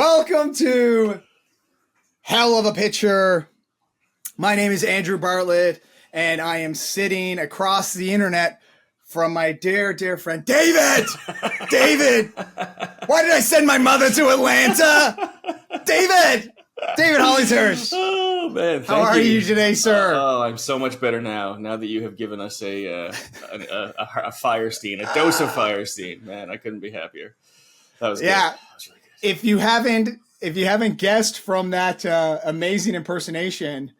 Welcome to Hell of a Picture. My name is Andrew Bartlett, and I am sitting across the internet from my dear, dear friend, David! David! Why did I send my mother to Atlanta? David! David Hollyshurst. Oh, man. How are you today, sir? Oh, I'm so much better now that you have given us a Firestein, a dose of Firestein. Man, I couldn't be happier. That was good. Yeah. That was really good. If you haven't guessed from that amazing impersonation,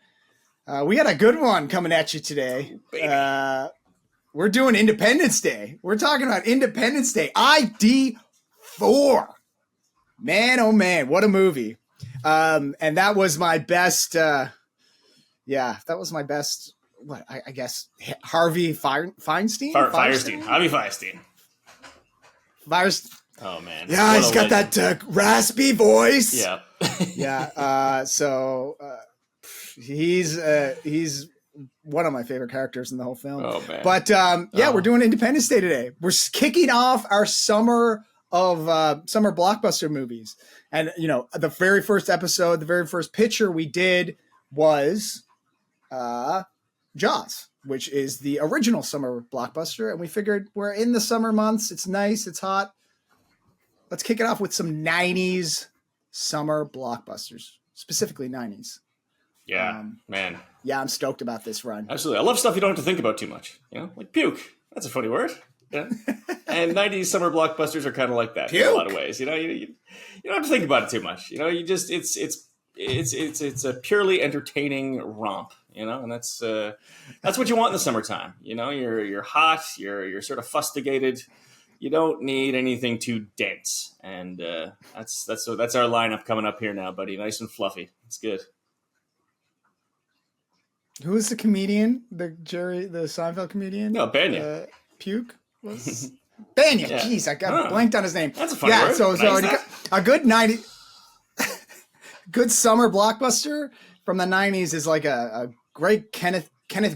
we got a good one coming at you today. We're doing Independence Day. We're talking about Independence Day. ID4. Man, oh man, what a movie. And that was my best. That was my best. What I guess Harvey Feinstein. Firestein. Harvey Firestein. Oh man. Yeah, he's got that raspy voice. Yeah. Yeah. So he's one of my favorite characters in the whole film. Oh man. But we're doing Independence Day today. We're kicking off our summer blockbuster movies. And, you know, the very first episode, the very first picture we did was Jaws, which is the original summer blockbuster. And we figured we're in the summer months. It's nice. It's hot. Let's kick it off with some 90s summer blockbusters, specifically 90s. Yeah, man. Yeah, I'm stoked about this run. Absolutely. I love stuff you don't have to think about too much. You know, like puke. That's a funny word. Yeah. And 90s summer blockbusters are kind of like that Puke. in a lot of ways. You know, you don't have to think about it too much. You know, you just it's a purely entertaining romp. You know, and that's what you want in the summertime. You know, you're hot, you're sort of fustigated. You don't need anything too dense, and that's our lineup coming up here now, buddy. Nice and fluffy. It's good. Who is the comedian? The Seinfeld comedian? No, Banya. Puke was Banya. Yeah. Jeez, I got blanked on his name. That's a funny word. So Nice. a good 90, good summer blockbuster from the 90s is like a great Kenneth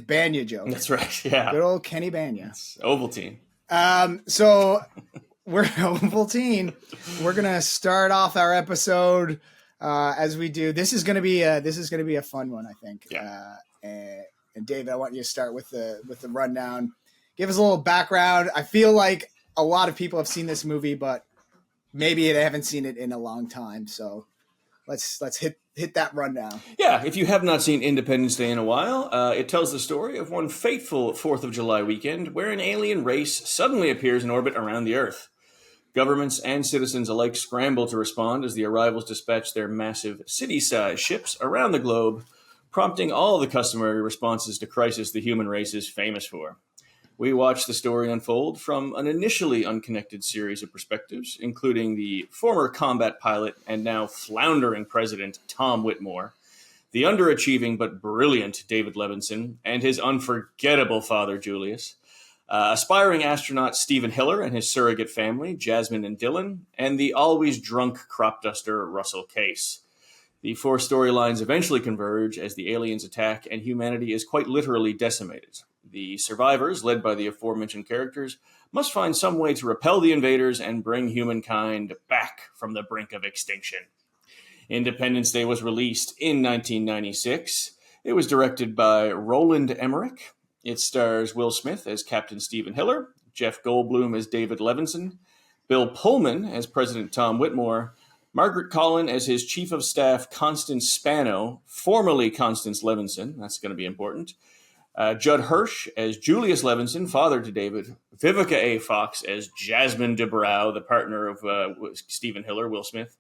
Banya joke. That's right. Yeah. Good old Kenny Banya. It's Ovaltine. So we're Ovaltine. We're gonna start off our episode as we do. This is gonna be a fun one, I think. Yeah. And David, I want you to start with the rundown. Give us a little background. I feel like a lot of people have seen this movie, but maybe they haven't seen it in a long time. So let's hit that rundown. Yeah, if you have not seen Independence Day in a while, it tells the story of one fateful 4th of July weekend where an alien race suddenly appears in orbit around the Earth. Governments and citizens alike scramble to respond as the arrivals dispatch their massive city-sized ships around the globe, prompting all the customary responses to crisis the human race is famous for. We watch the story unfold from an initially unconnected series of perspectives, including the former combat pilot and now floundering president Tom Whitmore, the underachieving but brilliant David Levinson, and his unforgettable father Julius, aspiring astronaut Stephen Hiller and his surrogate family, Jasmine and Dylan, and the always drunk crop duster Russell Case. The 4 storylines eventually converge as the aliens attack and humanity is quite literally decimated. The survivors, led by the aforementioned characters, must find some way to repel the invaders and bring humankind back from the brink of extinction. Independence Day was released in 1996. It was directed by Roland Emmerich. It stars Will Smith as Captain Stephen Hiller, Jeff Goldblum as David Levinson, Bill Pullman as President Tom Whitmore, Margaret Collin as his Chief of Staff Constance Spano, formerly Constance Levinson, that's going to be important, Judd Hirsch as Julius Levinson, father to David, Vivica A. Fox as Jasmine DeBrow, the partner of Stephen Hiller, Will Smith,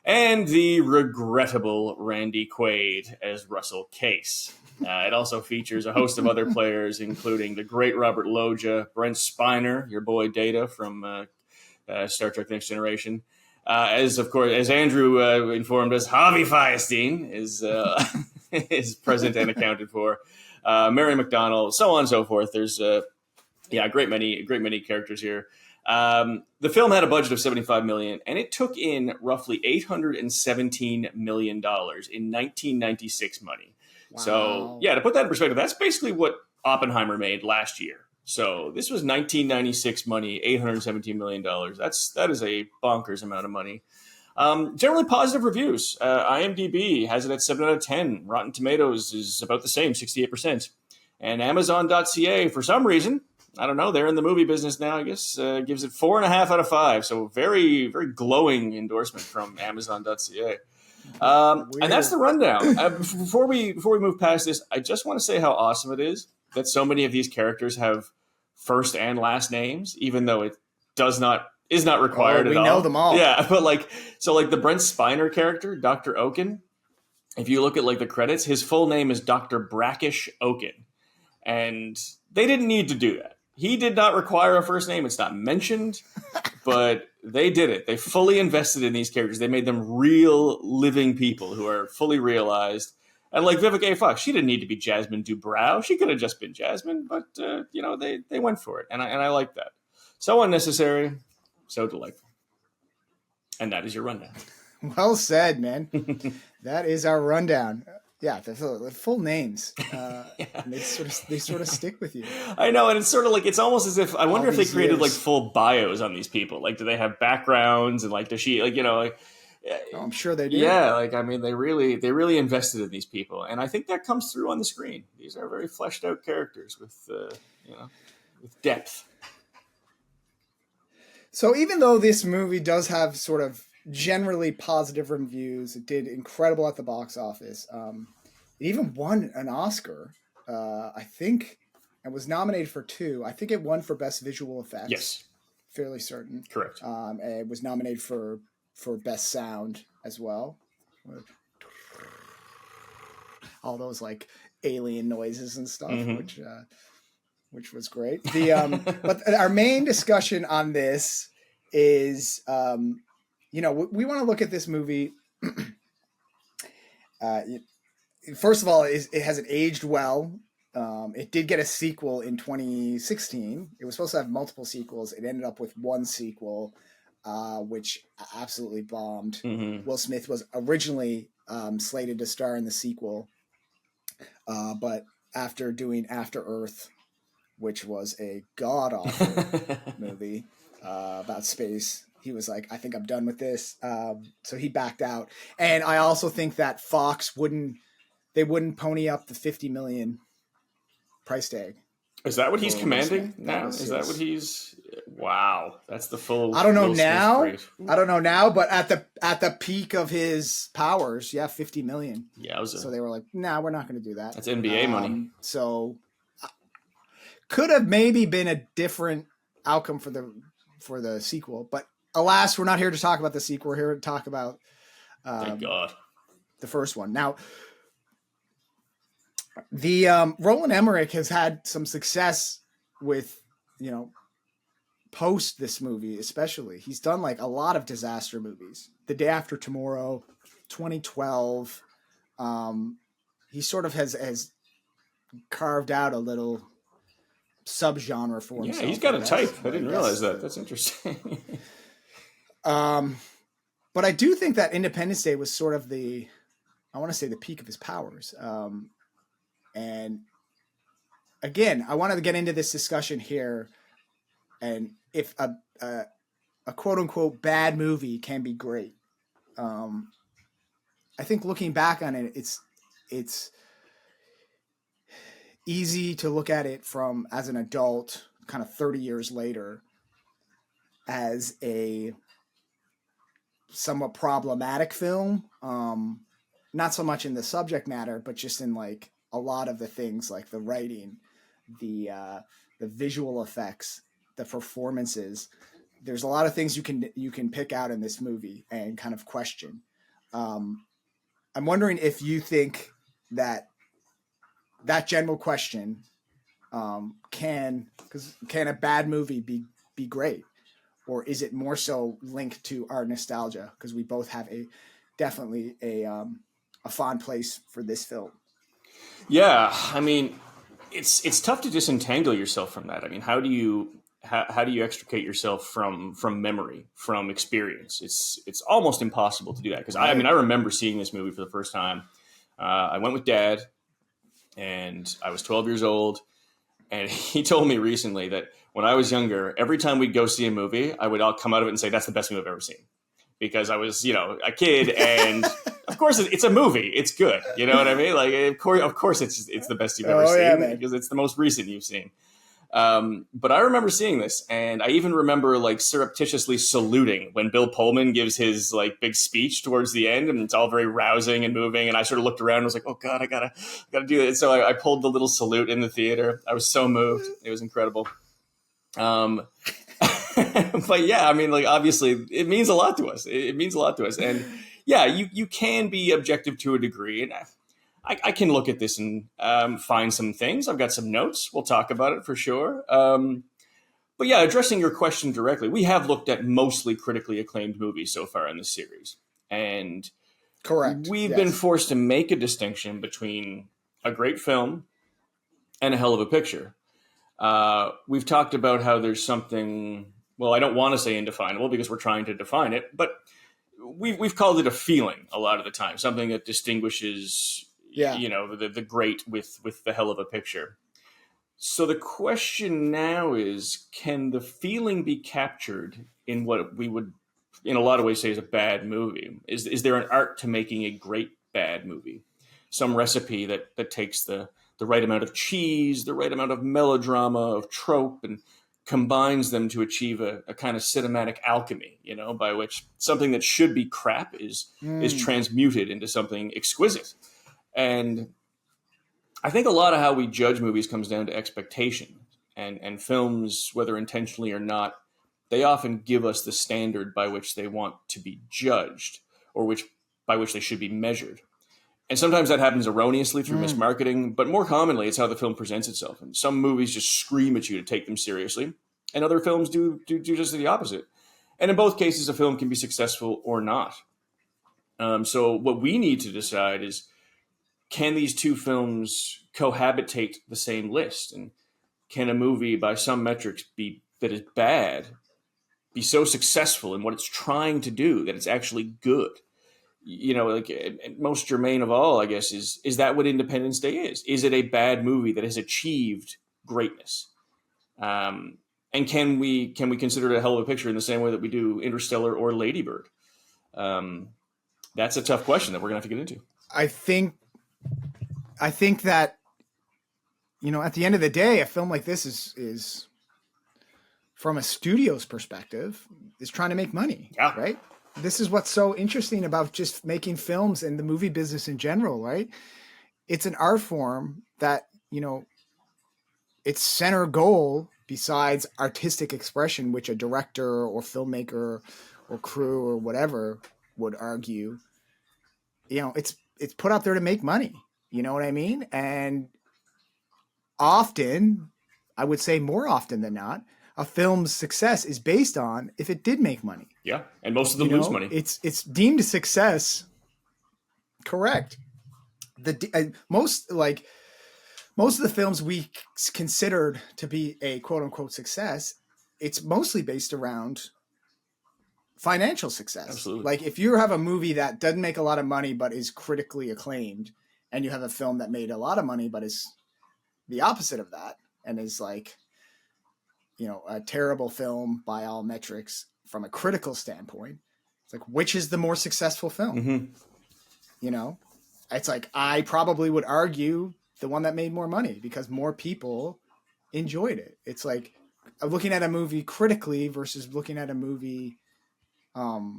and the regrettable Randy Quaid as Russell Case. It also features a host of other players, including the great Robert Loggia, Brent Spiner, your boy Data from Star Trek Next Generation, as Andrew informed us, Harvey Firestein is present and accounted for. Mary McDonnell, so on and so forth. There's a great many characters here. The film had a budget of $75 million, and it took in roughly $817 million in 1996 money. Wow. So, to put that in perspective, that's basically what Oppenheimer made last year. So this was 1996 money, $817 million. That is a bonkers amount of money. Generally positive reviews. IMDb has it at 7 out of 10. Rotten Tomatoes is about the same, 68%. And Amazon.ca, for some reason, I don't know, they're in the movie business now, I guess, gives it 4.5 out of 5. So very, very glowing endorsement from Amazon.ca. And that's the rundown. Before we move past this, I just want to say how awesome it is that so many of these characters have first and last names, even though it is not required at all. We know them all. Yeah, but the Brent Spiner character, Dr. Oaken, if you look at the credits, his full name is Dr. Brackish Oaken. And they didn't need to do that. He did not require a first name. It's not mentioned, but they did it. They fully invested in these characters. They made them real living people who are fully realized. And like Vivica A. Fox, she didn't need to be Jasmine Dubrow. She could have just been Jasmine, but they went for it. And I like that. So unnecessary, so delightful. And that is your rundown. Well said, man. That is our rundown. Yeah, the full names. Yeah. They sort of stick with you. I know, and it's sort of it's almost as if I wonder if they created full bios on these people. Do they have backgrounds and does she Oh, I'm sure they do. Yeah, they really invested in these people, and I think that comes through on the screen. These are very fleshed out characters with with depth. So even though this movie does have sort of generally positive reviews, it did incredible at the box office. It even won an Oscar, I think, and was nominated for 2. I think it won for Best Visual Effects. Yes. Fairly certain. Correct. It was nominated for Best Sound as well. All those alien noises and stuff, which was great. But our main discussion on this is, we want to look at this movie. First of all, it hasn't aged well. It did get a sequel in 2016. It was supposed to have multiple sequels. It ended up with one sequel, which absolutely bombed. Mm-hmm. Will Smith was originally slated to star in the sequel, but after doing After Earth, which was a god-awful movie about space, he was like, I think I'm done with this. So he backed out. And I also think that Fox wouldn't pony up the $50 million price tag. Is that what he's commanding now? Is that what he's? Wow, that's the full. I don't know now, but at the peak of his powers, yeah, $50 million. Yeah, so they were like, "Nah, we're not going to do that." That's NBA money. So could have maybe been a different outcome for the sequel, but alas, we're not here to talk about the sequel. We're here to talk about thank God, the first one. Now, the Roland Emmerich has had some success with, post this movie, especially. He's done a lot of disaster movies. The Day After Tomorrow, 2012. He sort of has carved out a little subgenre for himself. Yeah, he's got a type. I didn't realize that. That's interesting. But I do think that Independence Day was sort of the peak of his powers. And again, I wanted to get into this discussion here, and if a quote unquote bad movie can be great. I think looking back on it, it's easy to look at it as an adult, kind of 30 years later, as a somewhat problematic film. Not so much in the subject matter, but just in a lot of the things, like the writing, the visual effects, the performances. There's a lot of things you can pick out in this movie and kind of question. I'm wondering if you think that general question, can a bad movie be great, or is it more so linked to our nostalgia? Because we both have definitely a fond place for this film. Yeah, I mean, it's tough to disentangle yourself from that. I mean, how do you extricate yourself from memory, from experience? It's almost impossible to do that, because I remember seeing this movie for the first time. I went with Dad, and I was 12 years old, and he told me recently that when I was younger, every time we'd go see a movie, I would all come out of it and say, "That's the best movie I've ever seen," because I was, a kid, and of course it's a movie. It's good. You know what I mean? Like, of course it's the best you've ever seen because it's the most recent you've seen. But I remember seeing this, and I even remember like surreptitiously saluting when Bill Pullman gives his like big speech towards the end, and it's all very rousing and moving. And I sort of looked around and was like, "Oh God, I gotta do it." So I pulled the little salute in the theater. I was so moved; it was incredible. But yeah, I mean, like obviously, it means a lot to us. It means a lot to us, and yeah, you can be objective to a degree, and I can look at this and find some things. I've got some notes. We'll talk about it for sure. But yeah, addressing your question directly, we have looked at mostly critically acclaimed movies so far in this series. And correct. We've been forced to make a distinction between a great film and a hell of a picture. We've talked about how there's something, well, I don't want to say indefinable because we're trying to define it, but we've called it a feeling a lot of the time, something that distinguishes the great with the hell of a picture. So the question now is, can the feeling be captured in what we would, in a lot of ways, say is a bad movie? Is there an art to making a great bad movie? Some recipe that takes the right amount of cheese, the right amount of melodrama, of trope, and combines them to achieve a kind of cinematic alchemy, by which something that should be crap is transmuted into something exquisite. And I think a lot of how we judge movies comes down to expectation, and films, whether intentionally or not, they often give us the standard by which they want to be judged, or by which they should be measured. And sometimes that happens erroneously through mismarketing, but more commonly it's how the film presents itself. And some movies just scream at you to take them seriously, and other films do just the opposite. And in both cases, a film can be successful or not. So what we need to decide is, can these two films cohabitate the same list? And can a movie, by some metrics, that is bad, be so successful in what it's trying to do that it's actually good? Like most germane of all, I guess, is that what Independence Day is? Is it a bad movie that has achieved greatness? And can we consider it a hell of a picture in the same way that we do Interstellar or Lady Bird? That's a tough question that we're gonna have to get into. I think that at the end of the day, a film like this is from a studio's perspective, is trying to make money. Yeah. Right. This is what's so interesting about just making films and the movie business in general, right? It's an art form that, its center goal, besides artistic expression, which a director or filmmaker or crew or whatever would argue, it's put out there to make money. You know what I mean? And often, I would say more often than not, a film's success is based on if it did make money. Yeah, and most of them lose money. It's deemed a success. Correct. Most of the films we considered to be a quote unquote success, it's mostly based around financial success. Absolutely. Like if you have a movie that doesn't make a lot of money but is critically acclaimed, and you have a film that made a lot of money but is the opposite of that and is like, a terrible film by all metrics from a critical standpoint, it's like, which is the more successful film? Mm-hmm. It's like, I probably would argue the one that made more money because more people enjoyed it. It's like looking at a movie critically versus looking at a movie, for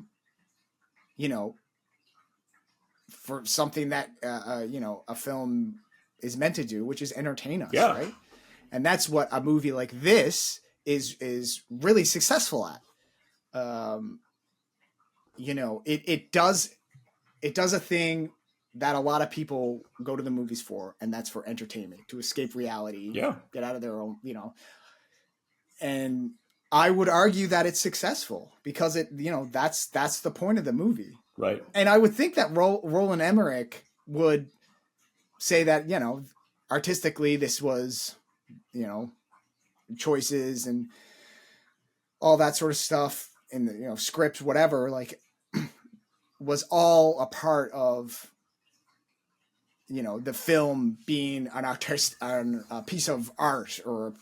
something that, a film is meant to do, which is entertain us. Yeah. Right. And that's what a movie like this is really successful at. It does a thing that a lot of people go to the movies for, and that's for entertainment, to escape reality, get out of their own, and I would argue that it's successful because that's the point of the movie. Right. And I would think that Roland Emmerich would say that, artistically this was, choices and all that sort of stuff in the script, whatever, like was all a part of the film being a piece of art, or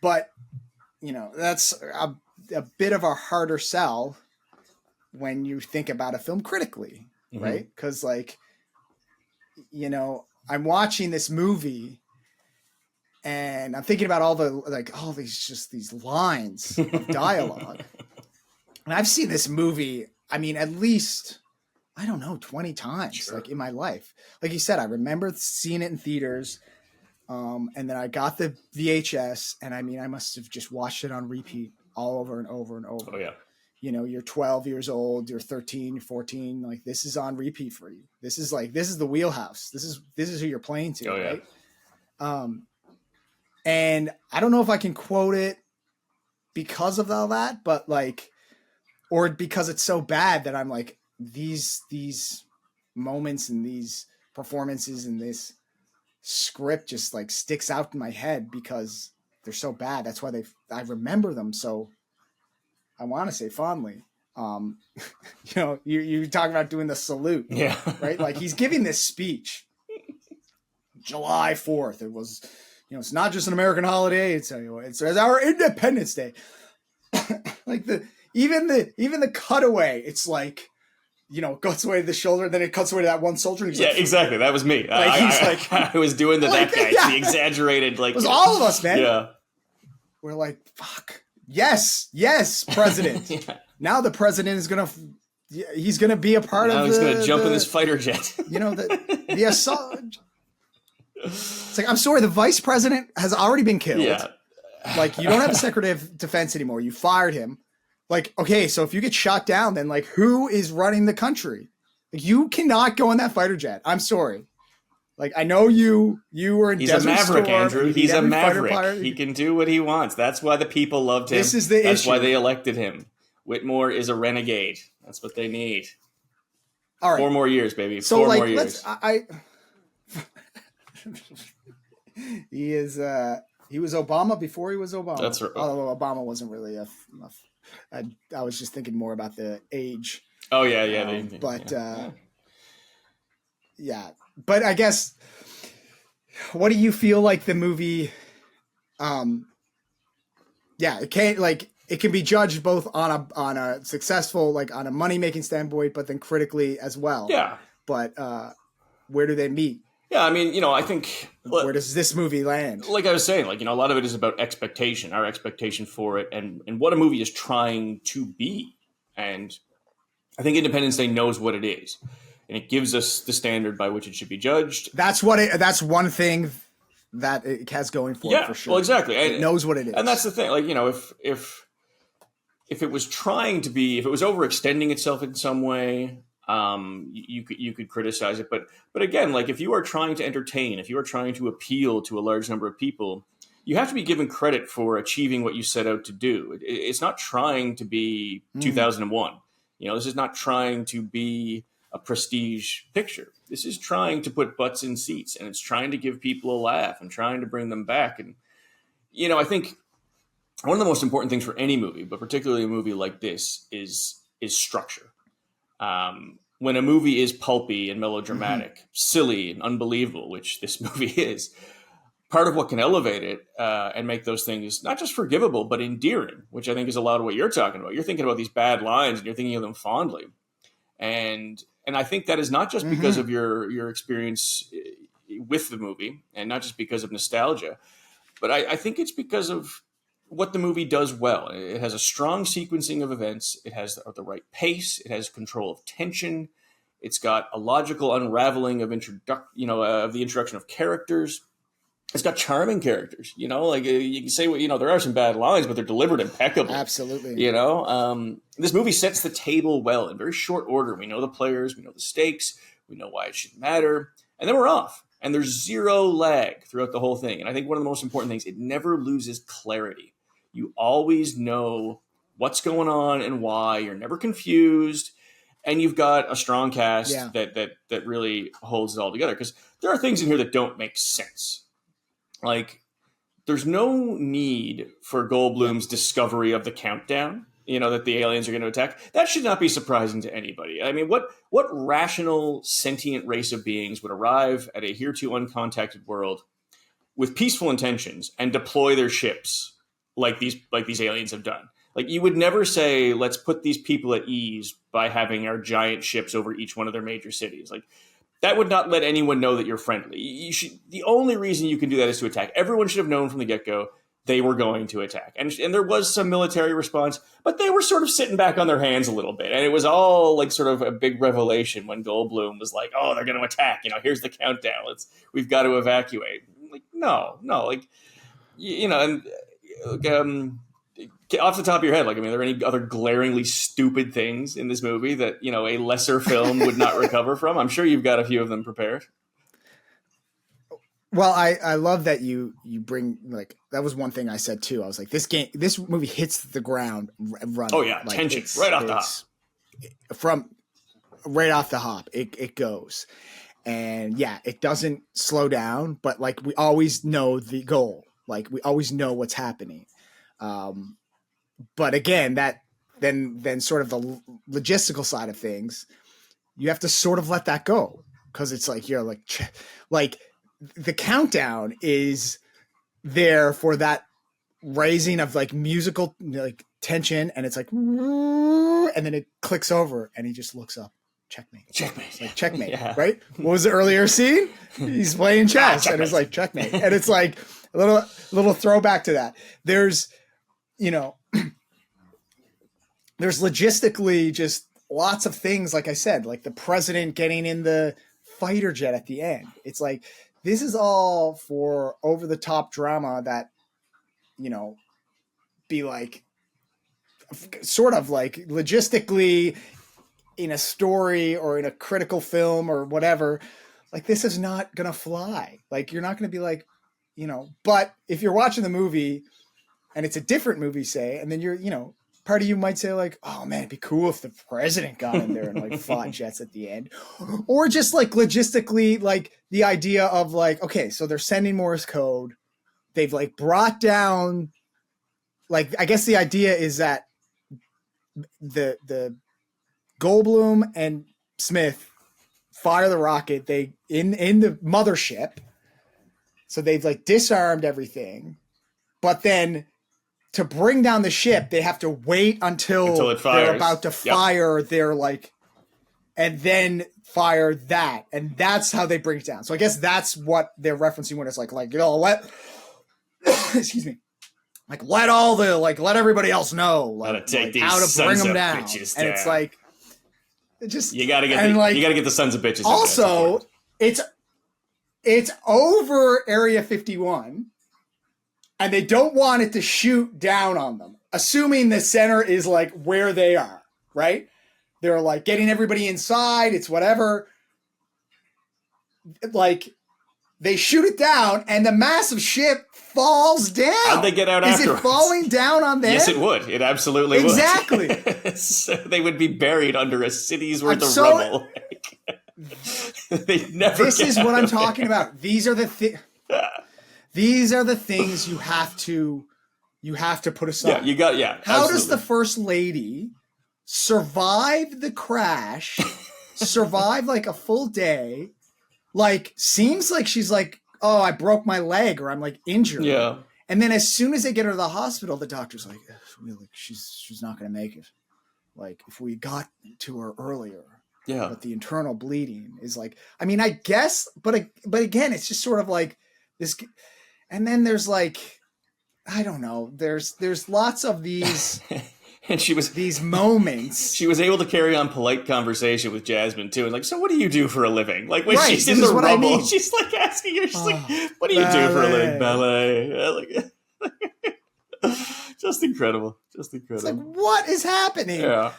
but that's a bit of a harder sell when you think about a film critically, right? Because like, I'm watching this movie and I'm thinking about all these lines of dialogue. And I've seen this movie, I mean, at least, I don't know, 20 times, like in my life. Like you said, I remember seeing it in theaters. And then I got the VHS, and I mean, I must have just watched it on repeat all over and over and over. Oh, yeah. You're 12 years old, you're 13, you're 14. Like, this is on repeat for you. This is the wheelhouse. This is who you're playing to, right? And I don't know if I can quote it because of all that, but like, or because it's so bad that I'm like, these moments and these performances and this script just like sticks out in my head because they're so bad. That's why I remember them. So I want to say fondly, you talk about doing the salute, right? Like he's giving this speech, July 4th. It was, it's not just an American holiday. It's our Independence Day. Like even the cutaway, it's like, it cuts away to the shoulder, and then it cuts away to that one soldier. And he's like, exactly. That was me. I was doing that guy. Yeah. The exaggerated, like, it was all of us, man. Yeah. We're like, fuck. Yes, President. Now the president is he's gonna be a part of. He's gonna jump in this fighter jet. The assault. It's like, I'm sorry, the vice president has already been killed. Yeah. Like, you don't have a Secretary of Defense anymore. You fired him. Like, okay, so if you get shot down, then like, who is running the country? Like, you cannot go in that fighter jet. I'm sorry. Like, I know you were in Desert Storm. He's a maverick, Andrew. He's a maverick. He can do what he wants. That's why the people loved him. This is the issue. That's why they elected him. Whitmore is a renegade. That's what they need. All right. 4 more years, baby. So 4 more years. He was Obama before he was Obama. That's right. Although Obama wasn't really I was just thinking more about the age. Oh yeah. But I guess, what do you feel like the movie? It can be judged both on a successful, like on a money making standpoint, but then critically as well. Yeah. But where do they meet? Yeah, I mean, I think... Where does this movie land? Like I was saying, a lot of it is about expectation, our expectation for it, and what a movie is trying to be. And I think Independence Day knows what it is. And it gives us the standard by which it should be judged. That's one thing that it has going for it, for sure. Well, exactly. It knows what it is. And that's the thing. Like, if it was trying to be... If it was overextending itself in some way... you could criticize it, but again, like if you are trying to entertain, if you are trying to appeal to a large number of people, you have to be given credit for achieving what you set out to do. It's not trying to be 2001. This is not trying to be a prestige picture. This is trying to put butts in seats, and it's trying to give people a laugh and trying to bring them back. And I think one of the most important things for any movie, but particularly a movie like this, is structure. When a movie is pulpy and melodramatic, silly and unbelievable, which this movie is, part of what can elevate it and make those things not just forgivable, but endearing, which I think is a lot of what you're talking about. You're thinking about these bad lines and you're thinking of them fondly. And I think that is not just because of your experience with the movie and not just because of nostalgia, but I think it's because of what the movie does well. It has a strong sequencing of events. It has the right pace. It has control of tension. It's got a logical unraveling of of the introduction of characters. It's got charming characters. You can say, there are some bad lines, but they're delivered impeccably. Absolutely. This movie sets the table well in very short order. We know the players, we know the stakes, we know why it should matter, and then we're off. And there's zero lag throughout the whole thing. And I think one of the most important things, it never loses clarity. You always know what's going on and why. You're never confused. And you've got a strong cast that really holds it all together. Because there are things in here that don't make sense. Like, there's no need for Goldblum's discovery of the countdown, that the aliens are going to attack. That should not be surprising to anybody. I mean, what rational, sentient race of beings would arrive at a hereto uncontacted world with peaceful intentions and deploy their ships like these aliens have done? Like, you would never say, let's put these people at ease by having our giant ships over each one of their major cities. Like, that would not let anyone know that you're friendly. The only reason you can do that is to attack. Everyone should have known from the get-go they were going to attack. And there was some military response, but they were sort of sitting back on their hands a little bit. And it was all like sort of a big revelation when Goldblum was like, oh, they're going to attack. Here's the countdown. We've got to evacuate. Like, no. Like, and off the top of your head, like, are there any other glaringly stupid things in this movie that, a lesser film would not recover from? I'm sure you've got a few of them prepared. Well, I love that you bring, like, that was one thing I said too. I was like, this movie hits the ground running. Oh yeah, like, tension right off the hop. From right off the hop, it goes, and yeah, it doesn't slow down. But like, we always know the goal. Like, we always know what's happening. But again, that then sort of the logistical side of things, you have to sort of let that go, because it's like you're like. The countdown is there for that raising of like musical like tension, and it's like, and then it clicks over and he just looks up. Checkmate. Like, checkmate, yeah. Right? What was the earlier scene? He's playing chess and it's like checkmate. And it's like a little throwback to that. There's, there's logistically just lots of things, like I said, like the president getting in the fighter jet at the end. It's like, this is all for over-the-top drama that, be like, sort of like logistically in a story or in a critical film or whatever. Like, this is not going to fly. Like, you're not going to be like, but if you're watching the movie and it's a different movie, say, and then you're, part of you might say like, oh man, it'd be cool if the president got in there and like fought jets at the end. Or just like logistically, like the idea of like, okay, so they're sending Morse code. They've like brought down, like, I guess the idea is that the Goldblum and Smith fire the rocket. They in the mothership. So they've like disarmed everything, but then to bring down the ship, they have to wait until it fires. They're about to fire their like, and then fire that. And that's how they bring it down. So I guess that's what they're referencing when it's like, excuse me, like, let everybody else know, like, take these how to bring them down. And it's like, it just, you gotta get the sons of bitches. Also, it's over Area 51. And they don't want it to shoot down on them, assuming the center is like where they are, right? They're like getting everybody inside. It's whatever. Like, they shoot it down and the massive ship falls down. How'd they get out afterwards? Is it falling down on them? Yes, it would. It absolutely would. Exactly. So they would be buried under a city's worth of rubble. They never. This is what I'm talking about. These are the things. These are the things you have to put aside. How does the first lady survive the crash, survive like a full day? Like, seems like she's like, oh, I broke my leg or I'm like injured. Yeah. And then as soon as they get her to the hospital, the doctor's like, she's not going to make it. Like, if we got to her earlier. Yeah. But the internal bleeding is like, I mean, I guess, but again, it's just sort of like this. And then there's like, I don't know. There's lots of these, and these moments. She was able to carry on polite conversation with Jasmine too, and like, so what do you do for a living? Like when she's in the rubble, I mean. She's like asking her, she's like, what do you do for a living? Ballet. Just incredible. Just incredible. It's like, what is happening? Yeah.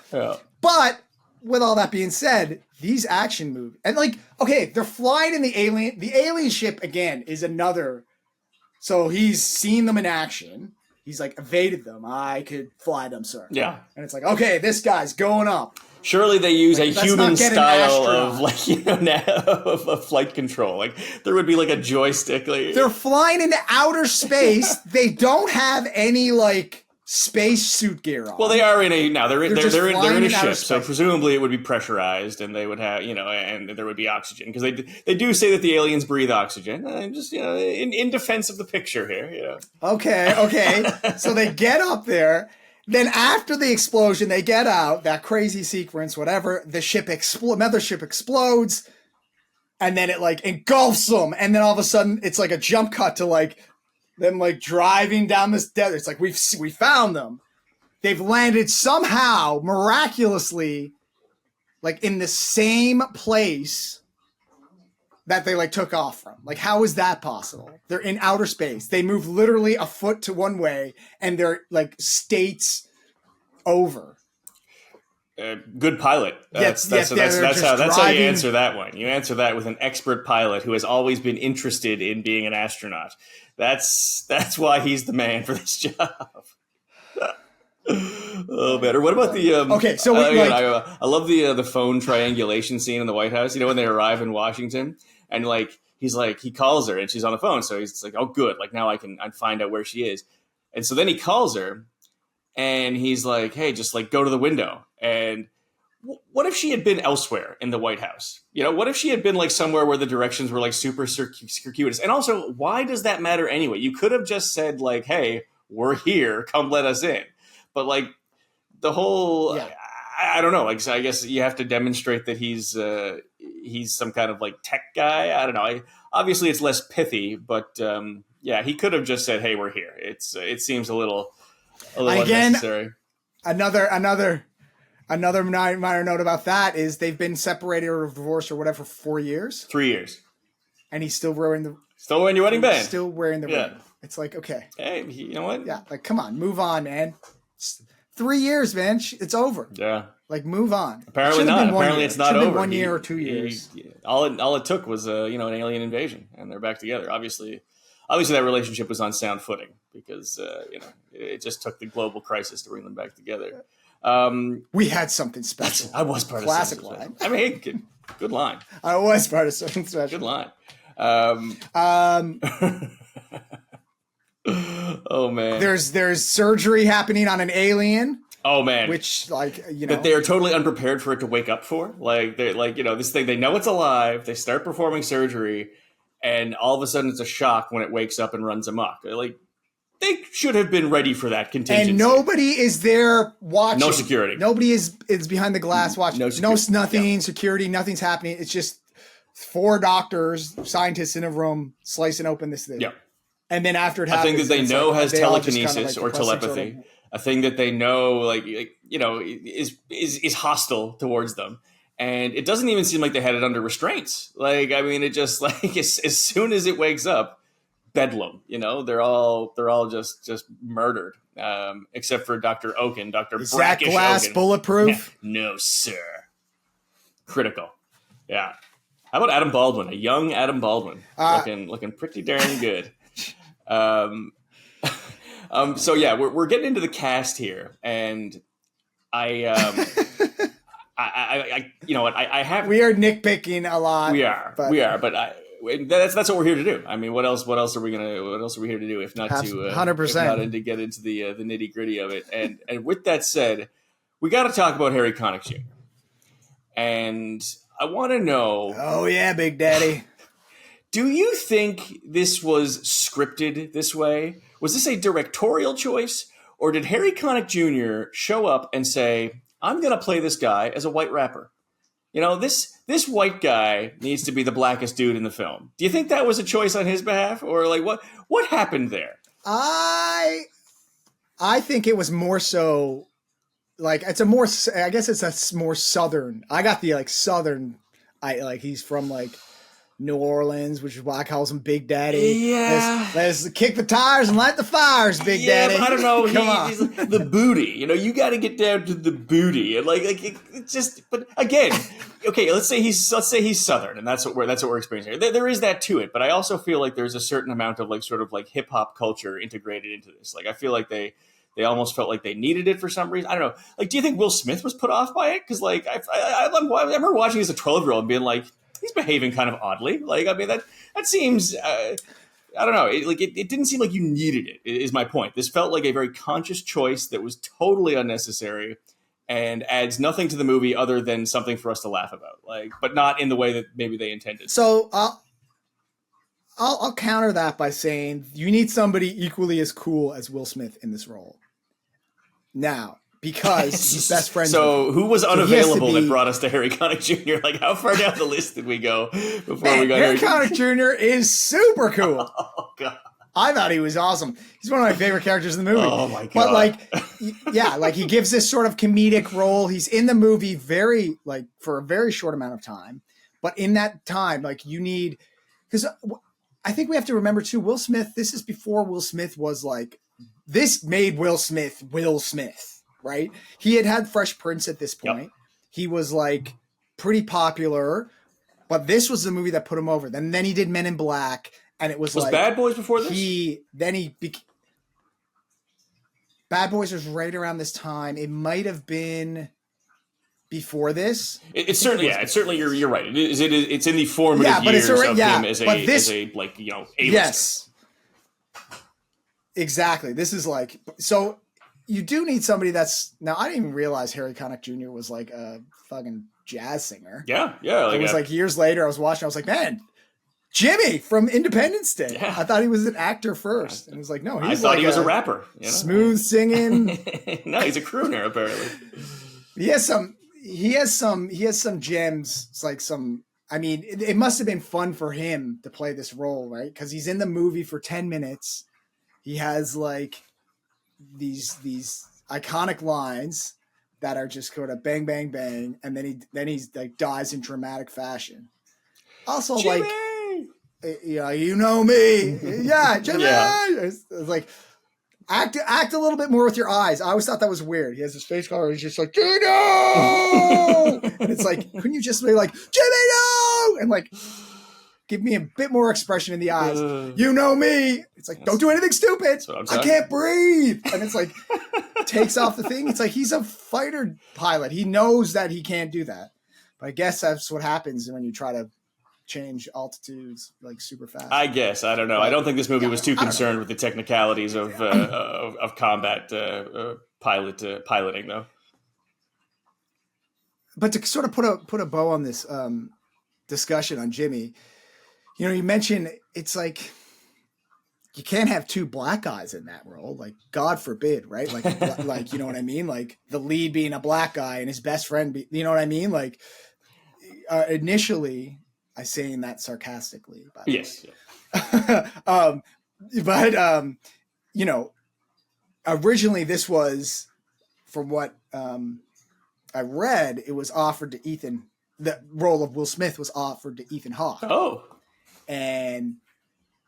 But with all that being said, these action movies, and like, okay, they're flying in the alien ship again is another. So he's seen them in action. He's like evaded them. I could fly them, sir. Yeah. And it's like, okay, this guy's going up. Surely they use a human style of like, of flight control. Like there would be like a joystick. Like they're flying into outer space. They don't have any like space suit gear on. Well, they are in a now. They're in a ship, space. So presumably it would be pressurized, and they would have and there would be oxygen because they do say that the aliens breathe oxygen. Just in defense of the picture here, Okay. So they get up there. Then after the explosion, they get out, that crazy sequence, whatever, the mothership explodes, and then it like engulfs them, and then all of a sudden it's like a jump cut to like them like driving down this desert. It's like we found them. They've landed somehow, miraculously, like in the same place that they like took off from. Like, how is that possible? They're in outer space. They move literally a foot to one way, and they're like states over. Good pilot. That's how you answer that one. You answer that with an expert pilot who has always been interested in being an astronaut. That's why he's the man for this job. Oh, better. What about the? Okay, so I love the phone triangulation scene in the White House. You know, when they arrive in Washington, and like he calls her, and she's on the phone, so he's like, "Oh, good. Like now I can find out where she is." And so then he calls her, and he's like, "Hey, just like go to the window." And what if she had been elsewhere in the White House? You know, what if she had been like somewhere where the directions were like super circuitous? And also, why does that matter anyway? You could have just said like, "Hey, we're here. Come let us in." But like the whole, I don't know. Like, so I guess you have to demonstrate that he's some kind of like tech guy. I don't know. Obviously, it's less pithy, but he could have just said, "Hey, we're here." It seems a little unnecessary. Another minor note about that is they've been separated or divorced or whatever for 4 years. 3 years, and he's still wearing your wedding band. Still wearing the ring. It's like, okay, hey, you know what? Yeah, like come on, move on, man. 3 years, man. It's over. Yeah. Like, move on. Apparently not. Apparently it's not over. Been 1 year or 2 years. All it took was an alien invasion, and they're back together. Obviously that relationship was on sound footing because it just took the global crisis to bring them back together. We had something special. I was part classic of something line. Special. I mean, good line. I was part of something special. Good line. Oh man. There's surgery happening on an alien. Oh man. Which that they are totally unprepared for it to wake up for. Like they're like, this thing, they know it's alive, they start performing surgery, and all of a sudden it's a shock when it wakes up and runs amok. Like they should have been ready for that contingency. And nobody is there watching. No security. Nobody is behind the glass watching. Nothing, security, nothing's happening. It's just 4 doctors, scientists in a room slicing open this thing. Yeah. And then after it happens, a thing that they know has telekinesis kind of like or telepathy, a thing that they know, is hostile towards them, and it doesn't even seem like they had it under restraints. Like, I mean, it just like as soon as it wakes up, bedlam. They're all just murdered, except for Dr. Oaken, Dr. Is that glass Oaken. bulletproof? No, sir. Critical. Yeah. How about Adam Baldwin? A young Adam Baldwin, looking pretty darn good. So yeah, we're getting into the cast here, and I have. We are nitpicking a lot. We are, but that's what we're here to do. I mean, what else are we here to do if not to 100% to get into the nitty gritty of it? And with that said, we got to talk about Harry Connick Jr. And I want to know. Oh yeah, Big Daddy. Do you think this was scripted this way? Was this a directorial choice? Or did Harry Connick Jr. show up and say, I'm going to play this guy as a white rapper? This white guy needs to be the blackest dude in the film. Do you think that was a choice on his behalf? Or like what happened there? I think it was more so like I guess it's a more southern. I got the southern. He's from New Orleans, which is why I call him Big Daddy. Yeah. Let's kick the tires and light the fires, Big Daddy. But I don't know. Come on. He's the booty. You got to get down to the booty. And it just. But again, okay. Let's say he's Southern, and that's what we're experiencing here. There is that to it, but I also feel like there's a certain amount of hip hop culture integrated into this. I feel like they almost felt like they needed it for some reason. I don't know. Do you think Will Smith was put off by it? Because I remember watching as a 12-year-old and being like, he's behaving kind of oddly. That seems, I don't know. It didn't seem like you needed it, is my point. This felt like a very conscious choice that was totally unnecessary and adds nothing to the movie other than something for us to laugh about. But not in the way that maybe they intended. So I'll counter that by saying you need somebody equally as cool as Will Smith in this role. now because he's best friends with So him. who was So he has to unavailable that be- brought us to Harry Connick Jr.? Like, how far down the list did we go before we Man, got Harry Harry Connick Jr. is super cool. Oh, God. I thought he was awesome. He's one of my favorite characters in the movie. Oh, my God. But like, yeah, like he gives this sort of comedic role. He's in the movie for a very short amount of time. But in that time, like you need, because I think we have to remember too, Will Smith, this is before Will Smith was like, this made Will Smith, right? He had Fresh Prince at this point. Yep. He was like pretty popular, but this was the movie that put him over. Then he did Men in Black. And it was like Bad Boys before this? Bad Boys was right around this time. It might have been before this. It's certainly you're right. It's in the formative years of him as a like, you know, A-lister. Yes. Exactly. This is like, so you do need somebody that's, now I didn't even realize Harry Connick Jr. was like a fucking jazz singer. Yeah. It was like years later I was watching, I was like, man, Jimmy from Independence Day. Yeah. I thought he was an actor first. And it was like, no, I thought he was a rapper. You know? Smooth singing. No, he's a crooner, apparently. He has some gems. It's like it must have been fun for him to play this role, right? Because he's in the movie for 10 minutes. He has like these iconic lines that are just kind of bang, bang, bang. And then he's like dies in dramatic fashion. Also, Jimmy! like, yeah, you know me. Yeah, Jimmy. Yeah. It's like act a little bit more with your eyes. I always thought that was weird. He has his face color. He's just like, Jimmy, no! And it's like, couldn't you just be like, Jimmy, no! And like, give me a bit more expression in the eyes. You know me. It's like, don't do anything stupid. I can't breathe. And it's like, takes off the thing. It's like, he's a fighter pilot. He knows that he can't do that. But I guess that's what happens when you try to change altitudes like super fast. I guess. I don't know. I don't think this movie was too concerned with the technicalities of combat piloting, though. But to sort of put a bow on this discussion on Jimmy, you know, you mentioned it's like you can't have two black guys in that role. Like, God forbid, right? Like you know what I mean? Like the lead being a black guy and his best friend, you know what I mean? Like initially. I'm saying that sarcastically. By the way. But you know, originally this was, from what I read, it was offered to Ethan. The role of Will Smith was offered to Ethan Hawke. Oh, and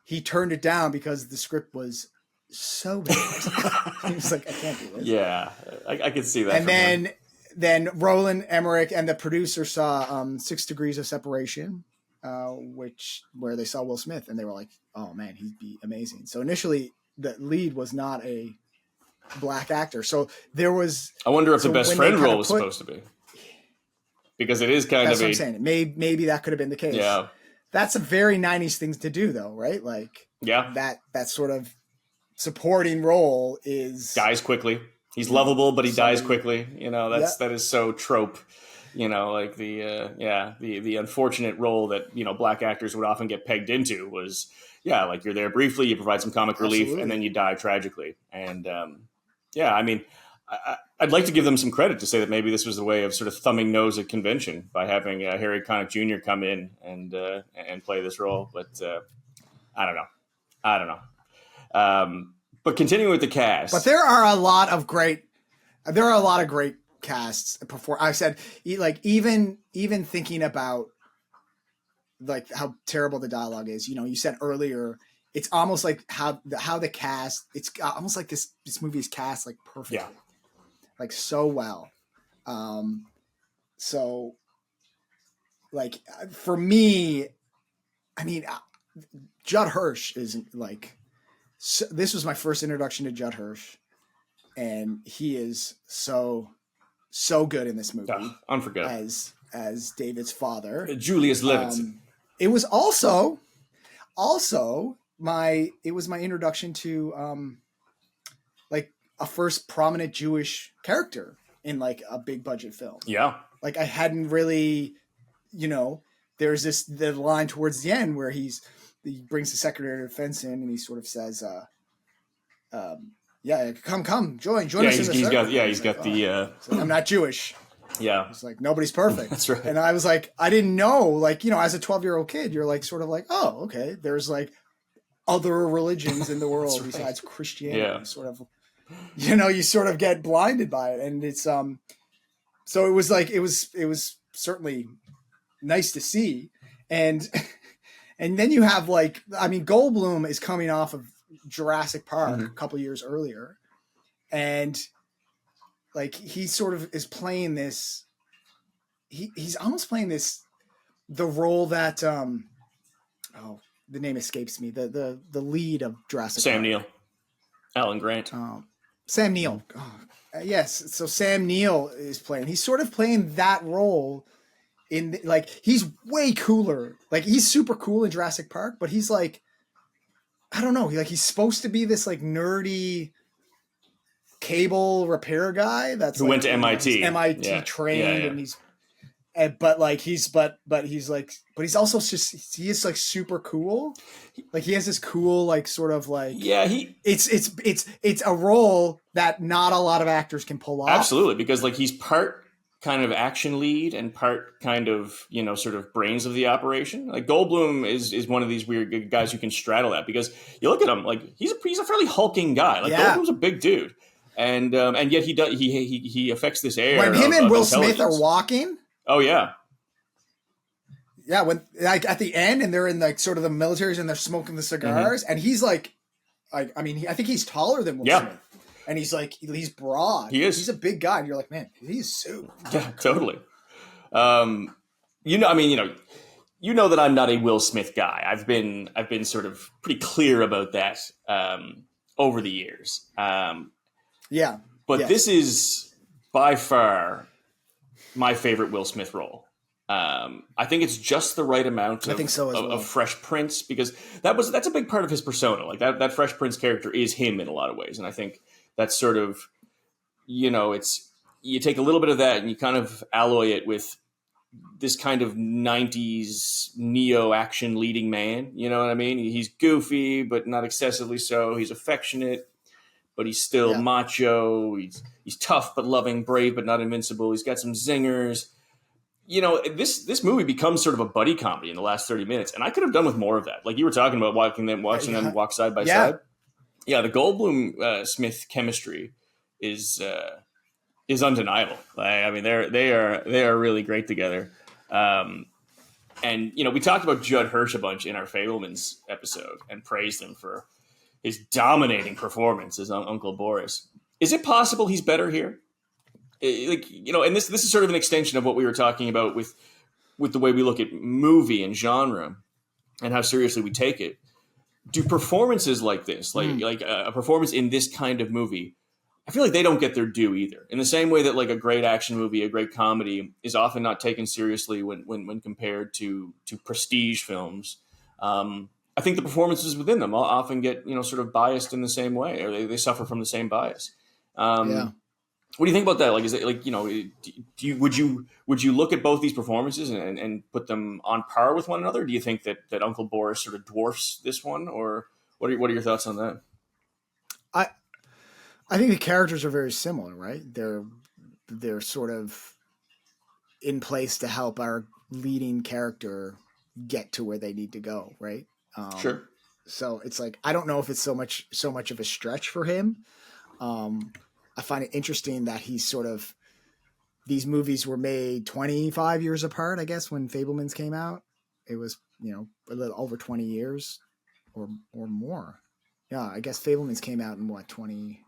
he turned it down because the script was so bad. He was like, I can't do this. Yeah, I could see that. And then Roland Emmerich and the producer saw 6 Degrees of Separation. Where they saw Will Smith and they were like, oh man, he'd be amazing. So initially the lead was not a black actor. So there was, I wonder if the best friend role was supposed to be, because it is kind of what I'm saying. Maybe that could have been the case. Yeah. That's a very 90s thing to do though, right? Like that sort of supporting role is dies quickly. He's lovable, but he dies quickly. You know, that is so trope. You know, like the unfortunate role that, you know, black actors would often get pegged into was, like you're there briefly, you provide some comic relief, and then you die tragically. And I mean, I'd like to give them some credit to say that maybe this was a way of sort of thumbing nose at convention by having Harry Connick Jr. come in and play this role. But I don't know. But continuing with the cast, but there are a lot of great casts before. I said, like, even thinking about like how terrible the dialogue is, you know, you said earlier, it's almost like how the cast, it's almost like this movie is cast like perfectly, like so well. So like for me, I mean, Judd Hirsch is like, this was my first introduction to Judd Hirsch, and he is so good in this movie. Unforgettable. As David's father, Julius Levinson. It was also my introduction to like a first prominent Jewish character in like a big budget film. Yeah. Like I hadn't really, you know, there's the line towards the end where he brings the Secretary of Defense in and he sort of says, yeah, come, join Yeah, us in the circle. he's got the. Like, I'm not Jewish. Yeah, it's like nobody's perfect. That's right. And I was like, I didn't know, like, as a 12-year-old kid, you're like, sort of like, oh, okay, there's like other religions in the world right. besides Christianity. Yeah. Sort of, you sort of get blinded by it, and it's so it was like it was certainly nice to see, and then you have like, I mean, Goldblum is coming off of Jurassic Park a couple years earlier, and like he sort of is playing this. He's almost playing the role that the name escapes me, the lead of Jurassic Sam Park. Neill, Alan Grant. Sam Neill. Oh, yes. So Sam Neill is playing. He's sort of playing that role like he's way cooler. Like he's super cool in Jurassic Park, but he's like, I don't know. He's supposed to be this like nerdy cable repair guy who went to MIT. He's MIT trained, and he's he's also just, he is like super cool. Like he has this cool, like sort of like, it's a role that not a lot of actors can pull off. Absolutely. Because like he's part kind of action lead and part kind of, sort of brains of the operation. Like Goldblum is one of these weird guys who can straddle that, because you look at him, like he's a fairly hulking guy. Like Goldblum's a big dude. And yet he affects this air. When him and Will Smith are walking. Oh yeah. Yeah, when like at the end and they're in like sort of the militaries and they're smoking the cigars, and he's like I think he's taller than Will Smith, and he's like, he's broad. He is. He's a big guy, and you're like, man, he's super. Yeah, totally. That I'm not a Will Smith guy. I've been sort of pretty clear about that over the years. But this is by far my favorite Will Smith role. I think it's just the right amount of Fresh Prince, because that's a big part of his persona. Like that Fresh Prince character is him in a lot of ways. And I think that's sort of, it's, you take a little bit of that and you kind of alloy it with this kind of 90s neo action leading man. You know what I mean? He's goofy, but not excessively so. He's affectionate, but he's still macho. He's tough, but loving, brave, but not invincible. He's got some zingers. This movie becomes sort of a buddy comedy in the last 30 minutes, and I could have done with more of that. Like you were talking about watching them walk side by side. Yeah, the Goldblum Smith chemistry is undeniable. I mean, they are really great together. And we talked about Judd Hirsch a bunch in our Fabelmans episode and praised him for his dominating performance as Uncle Boris. Is it possible he's better here? And this is sort of an extension of what we were talking about with the way we look at movie and genre and how seriously we take it. Do performances like this, like a performance in this kind of movie, I feel like they don't get their due either. In the same way that like a great action movie, a great comedy is often not taken seriously when compared to prestige films. I think the performances within them often get, sort of biased in the same way, or they suffer from the same bias. What do you think about that? Like, is it like, would you look at both these performances and put them on par with one another? Do you think that Uncle Boris sort of dwarfs this one, or what are your thoughts on that? I think the characters are very similar, right? They're sort of in place to help our leading character get to where they need to go, right? Sure. So it's like, I don't know if it's so much of a stretch for him. I find it interesting that he's sort of, these movies were made 25 years apart, I guess, when Fabelmans came out. It was, a little over 20 years or more. Yeah, I guess Fabelmans came out in what, 2020?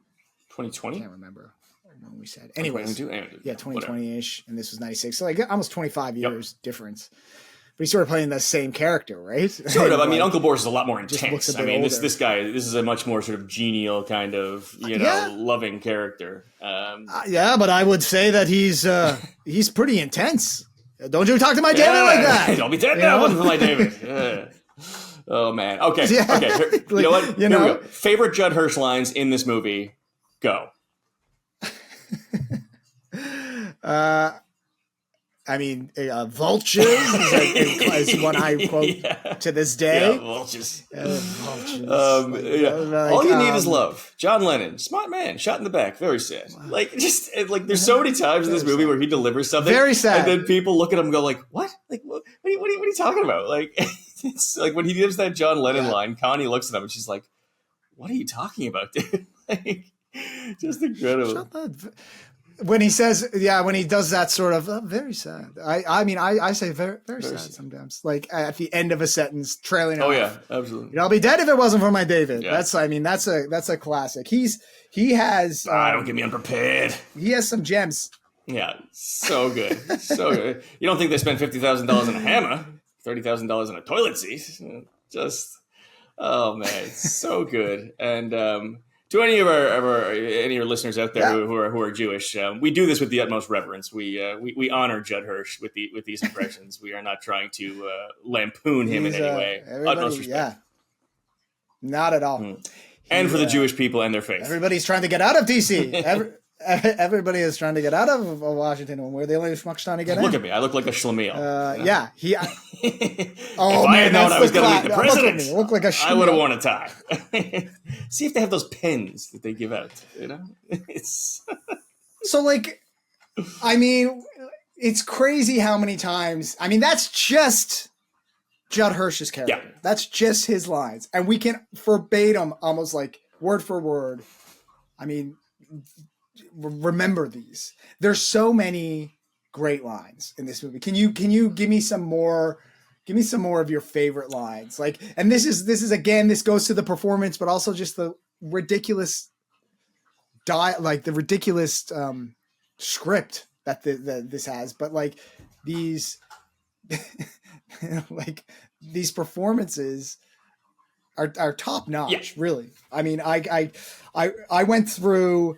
I can't remember when we said. Anyways, 2020-ish, and this was 96. So like almost 25 years difference. But he's sort of playing the same character, right? Sort of. I mean, Uncle Boris is a lot more intense. I mean, this guy, this is a much more sort of genial kind of, loving character. But I would say that he's pretty intense. Don't you talk to my David like that? Don't be talking to my David. Yeah. Oh man. Okay. Yeah. Okay. Here, you know what? Here we go. Favorite Judd Hirsch lines in this movie? Go. I mean, vultures is one I quote to this day. Yeah, vultures. Vultures. All you need is love. John Lennon, smart man, shot in the back, very sad. Like, just like there's so many times in this movie where he delivers something, very sad, and then people look at him and go like, "What? Like, what are you talking about?" Like, it's like when he gives that John Lennon line, Connie looks at him and she's like, "What are you talking about, dude?" Like, just incredible. When he says, when he does that sort of very sad. I say very, very sad sometimes. Like at the end of a sentence, trailing off. Oh yeah, absolutely. I'll be dead if it wasn't for my David. Yeah. That's a classic. He has. Don't get me unprepared. He has some gems. Yeah, so good, so good. You don't think they spent $50,000 on a hammer, $30,000 on a toilet seat? Just, oh man, it's so good. And to any of your listeners out there who are Jewish, we do this with the utmost reverence. We honor Judd Hirsch with these impressions. We are not trying to lampoon him in any way. Utmost respect. Yeah, not at all. And for the Jewish people and their faith. Everybody's trying to get out of DC. Everybody is trying to get out of Washington, and we're the only schmucks trying to get in. Look at me. I look like a schlemiel. Yeah. If I had known I was going to meet the president, look like a schlemiel. I would have worn a tie. See if they have those pens that they give out. You know, it's so like. I mean, it's crazy how many times. I mean, that's just Judd Hirsch's character. Yeah. That's just his lines, and we can verbatim, almost like word for word. I mean. Remember these. There's so many great lines in this movie. Can you give me some more? Give me some more of your favorite lines. Like, and this is again, this goes to the performance, but also just the ridiculous the ridiculous script that this has. But like these, like these performances are top notch, really. I mean, I went through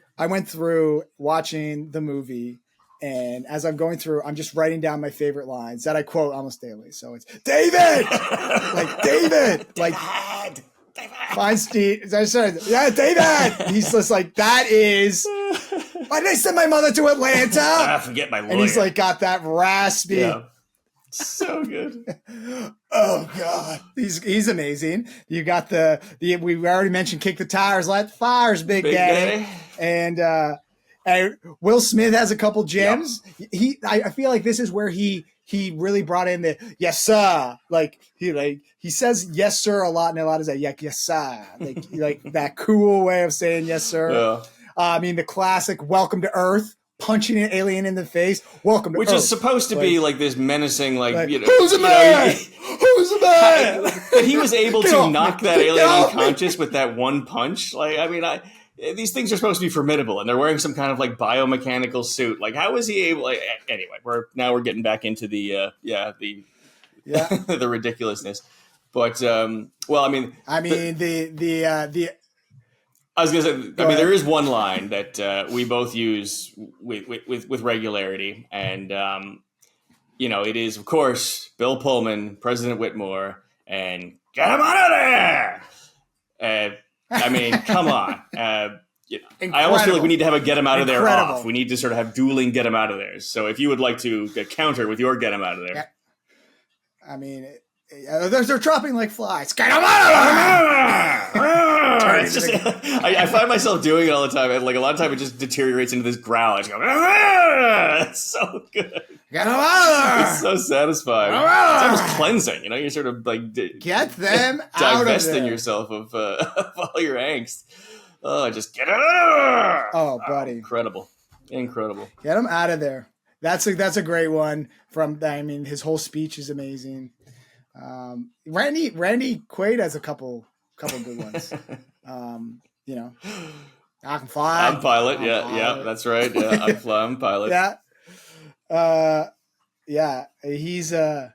watching the movie, and as I'm going through, I'm just writing down my favorite lines that I quote almost daily. So it's David, like David, like Feinstein. Yeah, David. He's just like, that is. Why did I send my mother to Atlanta? I forget my lawyer. And he's like got that raspy. Yeah. So good. Oh god, he's amazing. You got the we already mentioned kick the tires, light the fires, big daddy. And Will Smith has a couple gems. Yep. I feel like this is where he really brought in the yes sir. Like he says yes sir a lot, and a lot is that yes sir. Like that cool way of saying yes sir. Yeah. I mean the classic welcome to Earth. Punching an alien in the face. Welcome to Which Earth. is supposed to be like this menacing, who's a man? Who's a man? But he was able to knock that alien unconscious with that one punch. Like, I mean, these things are supposed to be formidable, and they're wearing some kind of like biomechanical suit. Like, how was he able? Like, anyway, we're getting back into the the ridiculousness. But well, I mean, I was going to say, there is one line that we both use with regularity. And, it is, of course, Bill Pullman, President Whitmore, and get him out of there! I mean, come on. I almost feel like we need to have a get him out of there off. We need to sort of have dueling get him out of there. So if you would like to counter with your get him out of there. Yeah. I mean... they're dropping like flies. Get them out of there! It's just, I find myself doing it all the time. And like a lot of time, it just deteriorates into this growl. I just go, it's so good. Get them out of there! It's so satisfying. It's almost cleansing. You're sort of like get them out divesting of there. Yourself of all your angst. Oh, just get it out of there! Oh, buddy, incredible. Get them out of there. That's a great one. His whole speech is amazing. Randy Quaid has a couple good ones. I can fly. I'm pilot. Yeah, that's right. Yeah, I'm pilot. He's like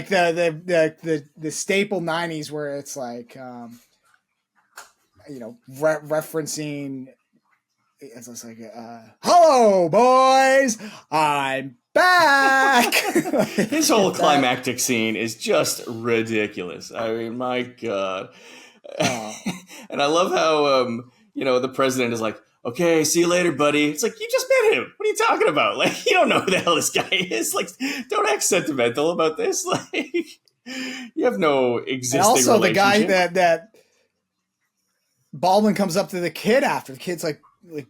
the staple 90s where it's like referencing. It's just like hello boys, I'm back. His whole climactic scene is just ridiculous. I mean, my God. And I love how, the president is like, okay, see you later, buddy. It's like, you just met him. What are you talking about? Like, you don't know who the hell this guy is. Like, don't act sentimental about this. Like, you have no existing and also the guy relationship. that Baldwin comes up to the kid after. The kid's like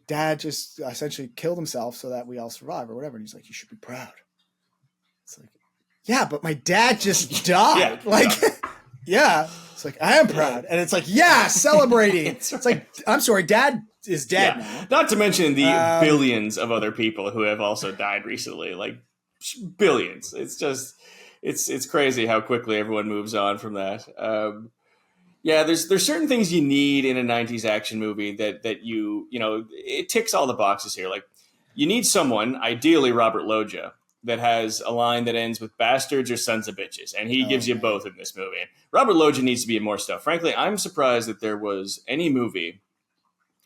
dad just essentially killed himself so that we all survive or whatever. And he's like, you should be proud. It's like, yeah, but my dad just died. Yeah. It's like, I am proud. And it's like, yeah, celebrating. It's like, I'm sorry, dad is dead now. Not to mention the billions of other people who have also died recently. Like, billions. It's just, it's crazy how quickly everyone moves on from that. There's certain things you need in a 90s action movie that you know, it ticks all the boxes here. Like, you need someone, ideally Robert Loggia, that has a line that ends with bastards or sons of bitches. And he gives you both in this movie. Robert Loggia needs to be in more stuff. Frankly, I'm surprised that there was any movie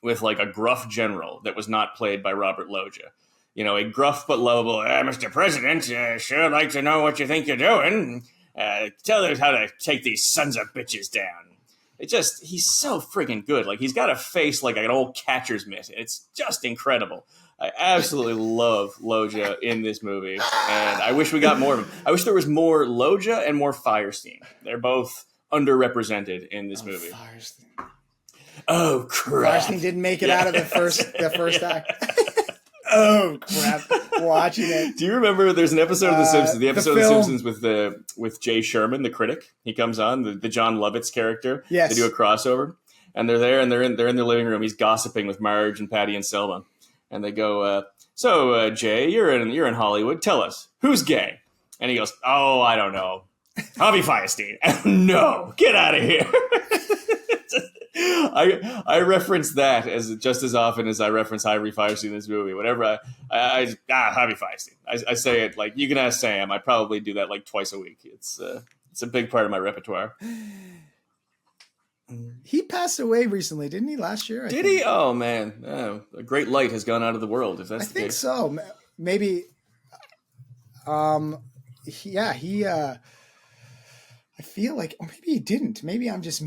with like a gruff general that was not played by Robert Loggia. You know, a gruff but lovable, Mr. President, sure like to know what you think you're doing. Tell us how to take these sons of bitches down. He's so friggin' good. Like, he's got a face like an old catcher's mitt. It's just incredible. I absolutely love Loggia in this movie, and I wish we got more of him. I wish there was more Loggia and more Firestein. They're both underrepresented in this movie. Firestein. Oh, crap. Firestein didn't make it out of the first act. Oh, crap. Watching it. Do you remember there's an episode of The Simpsons, the episode of The Simpsons with Jay Sherman, the critic? He comes on, the John Lovitz character. Yes. They do a crossover, and they're there, and they're in their living room. He's gossiping with Marge and Patty and Selma. And they go, so Jay, you're in Hollywood. Tell us, who's gay? And he goes, oh, I don't know. Harvey Firestein. No, get out of here. I reference that as just as often as I reference Harvey Firestein in this movie. Whenever Harvey Firestein. I say it like, you can ask Sam. I probably do that like twice a week. It's a big part of my repertoire. He passed away recently, didn't he? Last year? Did he? Oh man, a great light has gone out of the world. If that's the case. I think so. Maybe. He. I feel like, or maybe he didn't. Maybe I'm just.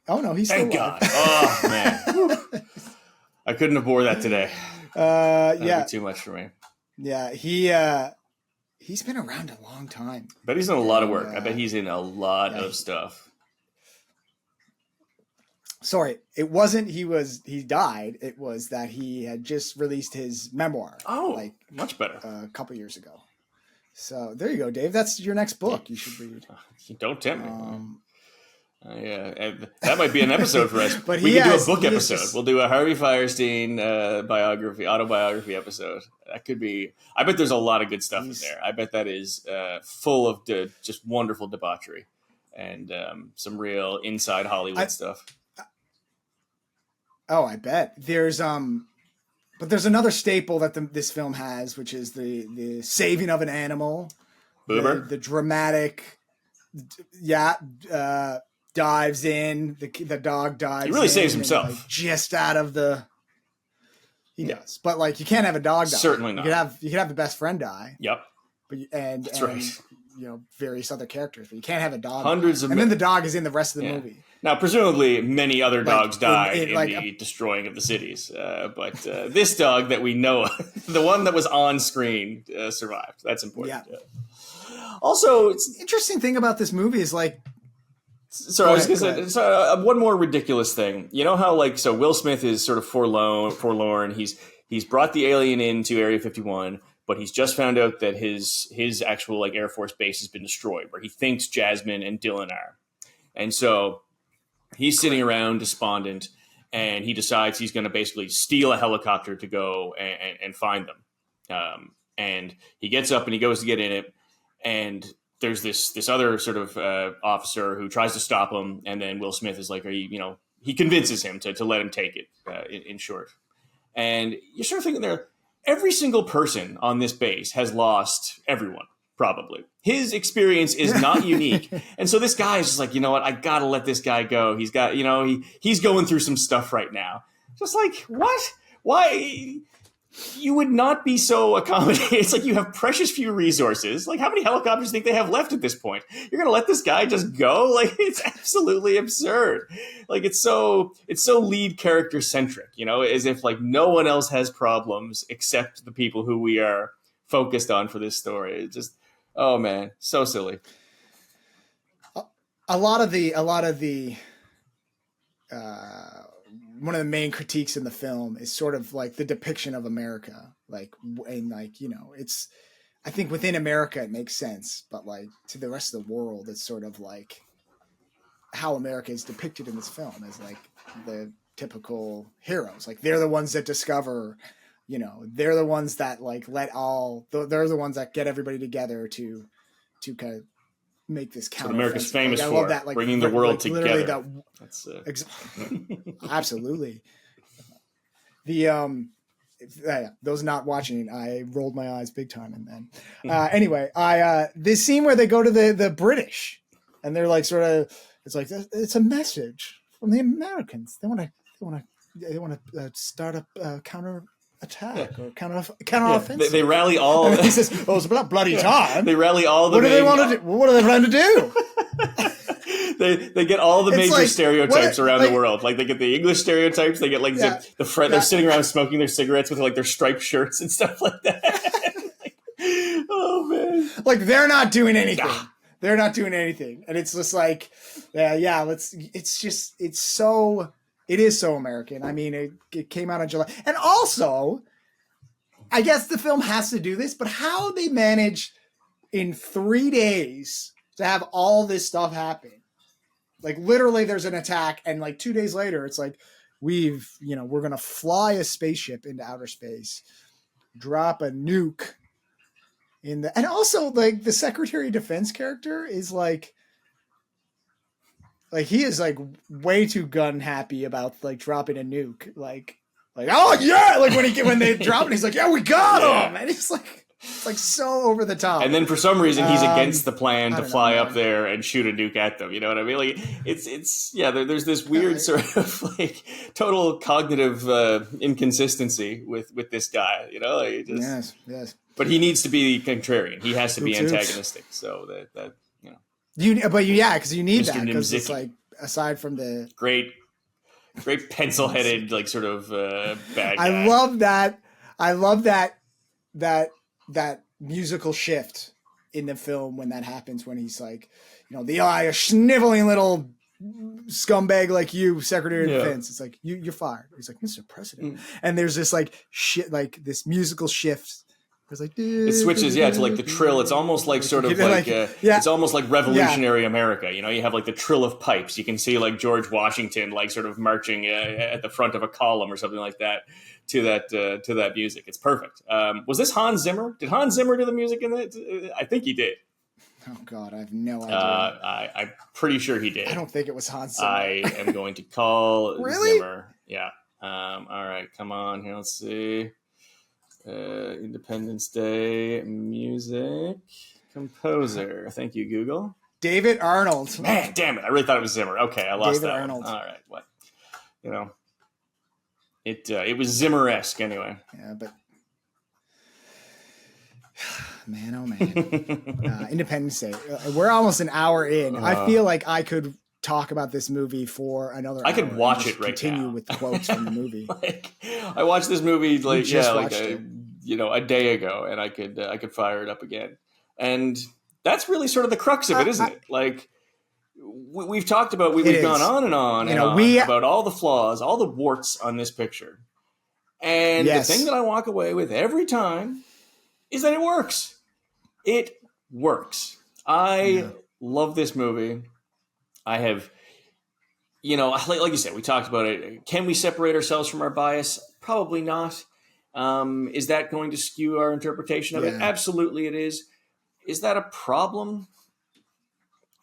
Oh no, he's still alive. Thank God. Oh man, I couldn't have bore that today. That'd be too much for me. Yeah, he's been around a long time. But he's in a lot of work. I bet he's in a lot of stuff. Sorry, it wasn't he died. It was that he had just released his memoir. Oh, much better. A couple years ago. So there you go, Dave. That's your next book you should read. Don't tempt me. That might be an episode for us. But we can do a book episode. We'll do a Harvey Firestein autobiography episode. That could be. I bet there's a lot of good stuff in there. I bet that is full of just wonderful debauchery and some real inside Hollywood stuff. Oh, I bet but there's another staple that this film has, which is the saving of an animal. Boober. The dramatic, dives in. The dog dives. He really saves himself. And, just out of the. He does, but like you can't have a dog die. Certainly not. You could have the best friend die. Yep. But That's right. You know, various other characters, but you can't have a dog. And then the dog is in the rest of the movie. Now, presumably, many other dogs died in the destroying of the cities. But this dog that we know of, the one that was on screen, survived. That's important. Yeah. Also, the interesting thing about this movie is like... Sorry, I was going to say, one more ridiculous thing. You know how, like, so Will Smith is sort of forlorn. He's brought the alien into Area 51, but he's just found out that his actual, like, Air Force base has been destroyed, where he thinks Jasmine and Dylan are. And so... he's sitting around despondent, and he decides he's going to basically steal a helicopter to go and find them. And he gets up and he goes to get in it, and there's this other sort of officer who tries to stop him, and then Will Smith is like, he convinces him to let him take it, in short. And you're sort of thinking there, every single person on this base has lost everyone. Probably. His experience is not unique. And so this guy is just like, you know what? I got to let this guy go. He's got, he's going through some stuff right now. Just like, what? Why? you would not be so accommodating. It's like you have precious few resources. Like, how many helicopters do you think they have left at this point? You're going to let this guy just go? Like, it's absolutely absurd. Like, it's so lead character centric, you know, as if like no one else has problems except the people who we are focused on for this story. It's just, oh man, so silly. A lot of the one of the main critiques in the film is sort of like the depiction of America, like, and like, you know, it's, I think within America it makes sense, but like to the rest of the world, it's sort of like how America is depicted in this film as like the typical heroes. Like they're the ones that discover, you know, they're the ones that like they're the ones that get everybody together to kind of make this count. What America's famous like, I for, love that, like, bringing the world like, together. That's absolutely. Those not watching, I rolled my eyes big time. And then anyway, this scene where they go to the British and they're like sort of, it's like, it's a message from the Americans. They want to start a counter attack or counter offensive. They rally all. He says, "Oh, it's about bloody time." They rally all the. What do they want to do? What are they trying to do? They get all the major like, stereotypes around the world. Like they get the English stereotypes. They get like the friend. They're sitting around smoking their cigarettes with like their striped shirts and stuff like that. Like, oh man! Like they're not doing anything. Yeah. They're not doing anything, and it's just like, It is so American. I mean, it came out in July. And also, I guess the film has to do this, but how they manage in 3 days to have all this stuff happen. Like literally there's an attack and like 2 days later, it's like, we're going to fly a spaceship into outer space, drop a nuke and also like the Secretary of Defense character is like he is like way too gun happy about like dropping a nuke. Like, oh yeah. Like when they drop it, he's like, yeah, we got him. And it's like so over the top. And then for some reason he's against the plan to fly up there and shoot a nuke at them. You know what I mean? Like there's this weird sort of like total cognitive inconsistency with this guy, you know? Like yes. But he needs to be contrarian. He has to be antagonistic. So that because you need that, because it's like, aside from the great pencil-headed like sort of bad guy. I love that musical shift in the film when that happens, when he's like, you know, a sniveling little scumbag like you, Secretary of Defense. It's like, you're fired. He's like, Mr. President. And there's this like shit, like this musical shift. It's like, it switches, to like the trill. It's almost like sort of it's almost like revolutionary America. You know, you have like the trill of pipes. You can see like George Washington like sort of marching at the front of a column or something like that to that music. It's perfect. Was this Hans Zimmer? Did Hans Zimmer do the music in it? I think he did. Oh God, I have no idea. I'm pretty sure he did. I don't think it was Hans Zimmer. I am going to call really? Zimmer. Yeah. All right, come on here. Let's see. Independence Day music composer. Thank you, Google. David Arnold. Man, damn it! I really thought it was Zimmer. Okay, I lost David that Arnold. One. All right, what? You know, it was Zimmer-esque anyway. Yeah, but man, oh man, Independence Day. We're almost an hour in. I feel like I could talk about this movie for another hour. I could watch it right continue now. With quotes from the movie. Like, I watched this movie a day ago, and I could fire it up again. And that's really sort of the crux of it, isn't it? Like we've talked about, we've gone on and on about all the flaws, all the warts on this picture. And the thing that I walk away with every time is that it works. It works. I love this movie. I have, like you said, we talked about it. Can we separate ourselves from our bias? Probably not. Is that going to skew our interpretation of it? Absolutely it is. Is that a problem?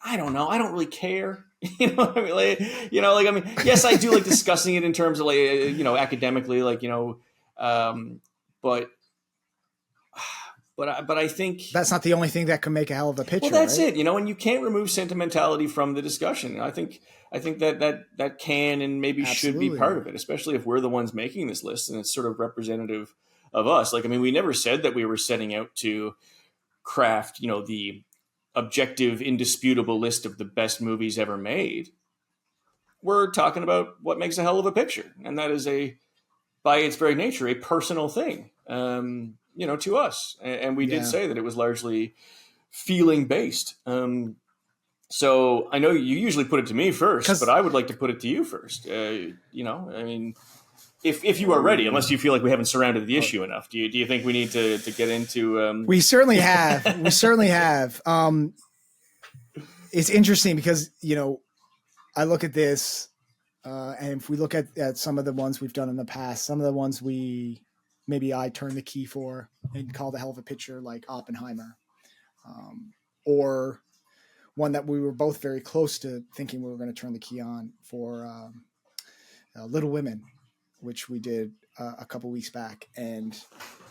I don't know. I don't really care. You know what I mean? Yes, I do like discussing it in terms of academically, but I think that's not the only thing that can make a hell of a picture. Well, that's right? it, and you can't remove sentimentality from the discussion. I think that can and maybe should be part of it, especially if we're the ones making this list and it's sort of representative of us. Like, I mean, we never said that we were setting out to craft, you know, the objective, indisputable list of the best movies ever made. We're talking about what makes a hell of a picture. And that is by its very nature, a personal thing, you know, to us. And we did say that it was largely feeling based. So I know you usually put it to me first, but I would like to put it to you first. You know, I mean, if you are ready, unless you feel like we haven't surrounded the issue enough, do you think we need to get into? We certainly have. We certainly have. It's interesting because, you know, I look at this, and if we look at some of the ones we've done in the past, some of the ones maybe I turned the key for and called a hell of a picture, like Oppenheimer, or one that we were both very close to thinking we were going to turn the key on for Little Women, which we did a couple weeks back, and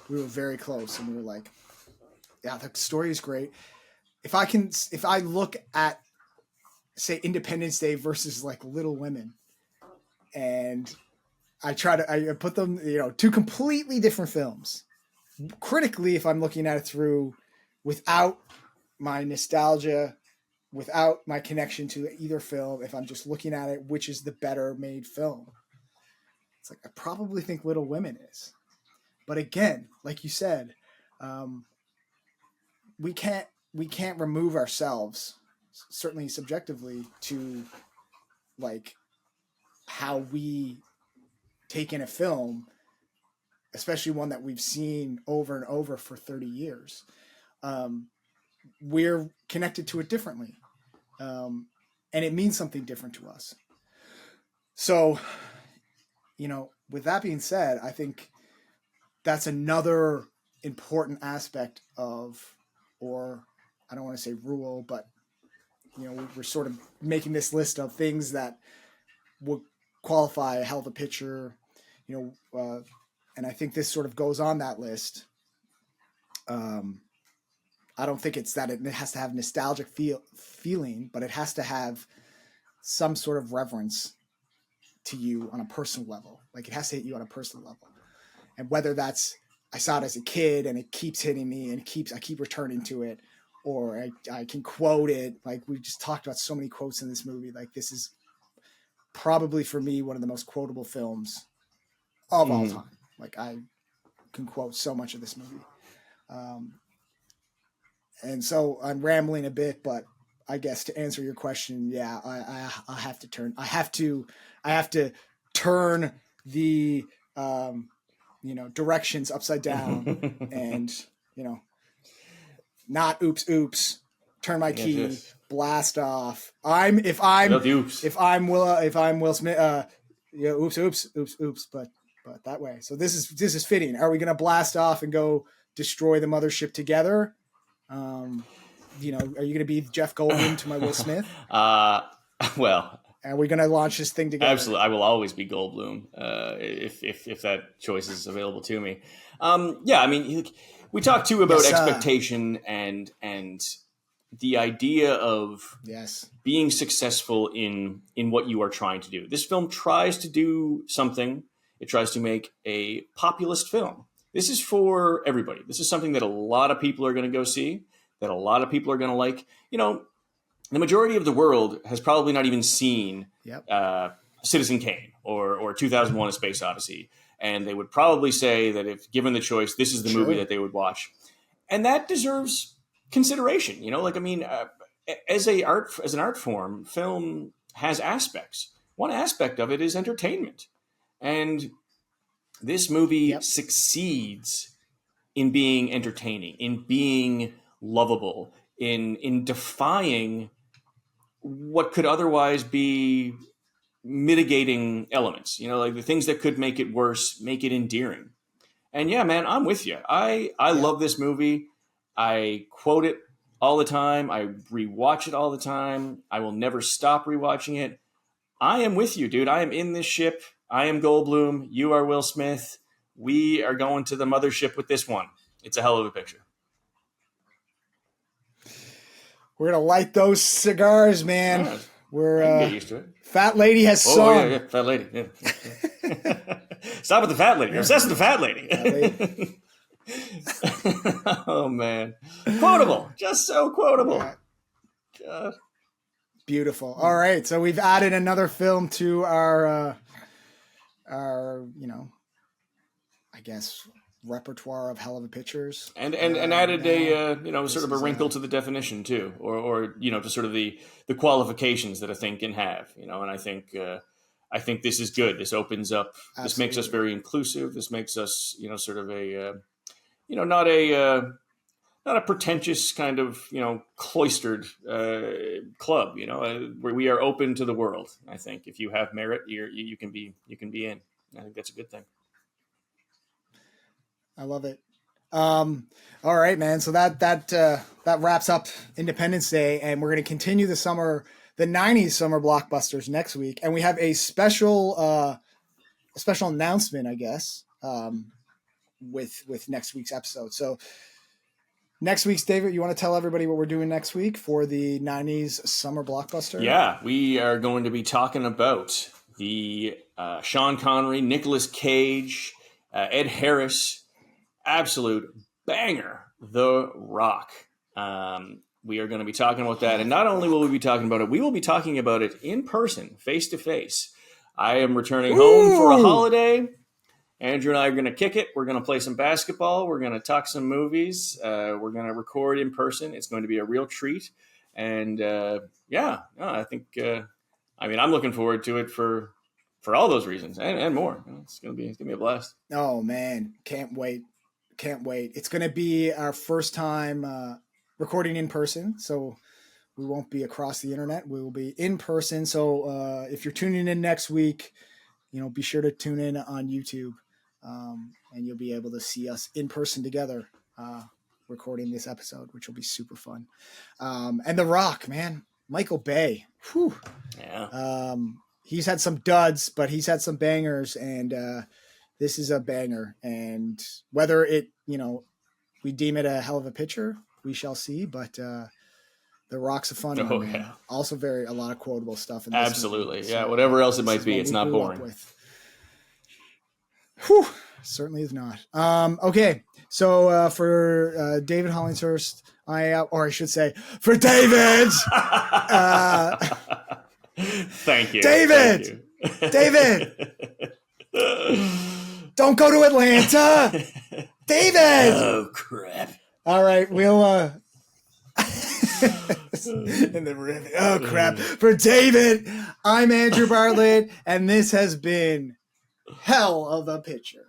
we were very close, and we were like, yeah, the story is great. If I look at, say, Independence Day versus like Little Women, and I put them, you know, two completely different films. Critically, if I'm looking at it through without my nostalgia, without my connection to either film, if I'm just looking at it, which is the better made film, it's like I probably think Little Women is. But again, like you said, we can't remove ourselves, certainly subjectively, to like how we take in a film, especially one that we've seen over and over for 30 years. We're connected to it differently. And it means something different to us. So, you know, with that being said, I think that's another important aspect of, or I don't want to say rule, but, you know, we're sort of making this list of things that would qualify a hell of a picture, you know, and I think this sort of goes on that list. I don't think it's that it has to have nostalgic feeling, but it has to have some sort of reverence to you on a personal level. Like it has to hit you on a personal level. And whether that's, I saw it as a kid and it keeps hitting me and I keep returning to it, or I can quote it. Like we just talked about so many quotes in this movie. Like this is probably for me, one of the most quotable films of all time. Like I can quote so much of this movie. And so I'm rambling a bit, but I guess to answer your question, yeah, I have to turn the, you know, directions upside down and, you know, not oops, turn my key, yes. Blast off. If I'm Will Smith, yeah, oops, but that way. So this is fitting. Are we going to blast off and go destroy the mothership together? You know, are you going to be Jeff Goldblum to my Will Smith? Well, are we going to launch this thing together? Absolutely. I will always be Goldblum, if that choice is available to me. Yeah, I mean, we talked too about expectation and the idea of being successful in what you are trying to do. This film tries to do something. It tries to make a populist film. This is for everybody. This is something that a lot of people are going to go see, that a lot of people are going to like. You know, the majority of the world has probably not even seen Citizen Kane or 2001: A Space Odyssey. And they would probably say that if given the choice, this is the movie that they would watch. And that deserves consideration. You know, like, I mean, as an art form, film has aspects. One aspect of it is entertainment. And this movie succeeds in being entertaining, in being lovable, in defying what could otherwise be mitigating elements. You know, like the things that could make it worse, make it endearing. And yeah, man, I'm with you. I love this movie. I quote it all the time. I rewatch it all the time. I will never stop rewatching it. I am with you, dude. I am in this ship. I am Goldblum. You are Will Smith. We are going to the mothership with this one. It's a hell of a picture. We're going to light those cigars, man. Yeah, we're get used to it. Fat Lady has sung. Yeah, Fat Lady. Yeah. Stop with the fat lady. You're obsessed with the fat lady. lady. Oh man, quotable, just so quotable. Yeah. Beautiful. All right, so we've added another film to our I guess repertoire of hell of a pictures, and added a sort of a wrinkle to the definition too, or to sort of the qualifications that a thing can have, and I think this is good. This opens up. Absolutely. This makes us very inclusive. This makes us sort of a not a pretentious kind of cloistered club, where we are open to the world. I think if you have merit, you can be in. I think that's a good thing. I love it. All right, man. So that wraps up Independence Day, and we're going to continue the 90s summer blockbusters next week, and we have a special announcement, I guess, with next week's episode. So next week's, David, you want to tell everybody what we're doing next week for the 90s summer blockbuster? Yeah, we are going to be talking about the Sean Connery, Nicolas Cage, Ed Harris, absolute banger, The Rock. We are going to be talking about that. And not only will we be talking about it, we will be talking about it in person, face to face. I am returning home for a holiday. Andrew and I are going to kick it. We're going to play some basketball. We're going to talk some movies. We're going to record in person. It's going to be a real treat. And I think, I'm looking forward to it for all those reasons and more. It's going to be a blast. Oh man. Can't wait. It's going to be our first time recording in person. So we won't be across the internet. We will be in person. So if you're tuning in next week, be sure to tune in on YouTube. And you'll be able to see us in person together recording this episode, which will be super fun. And The Rock, man, Michael Bay. Whew. Yeah. He's had some duds, but he's had some bangers, and this is a banger. And whether it, we deem it a hell of a picture, we shall see. But The Rock's a fun one. Yeah. Also a lot of quotable stuff in this Absolutely. movie. Yeah. So, whatever else it might be, it's not boring. Whew, certainly is not. Okay, so for David Hollingshurst, I should say for David. Thank you, David. Thank you. David, don't go to Atlanta, David. Oh crap! All right, we'll. And then oh crap! For David, I'm Andrew Bartlett, and this has been Hell of a Picture.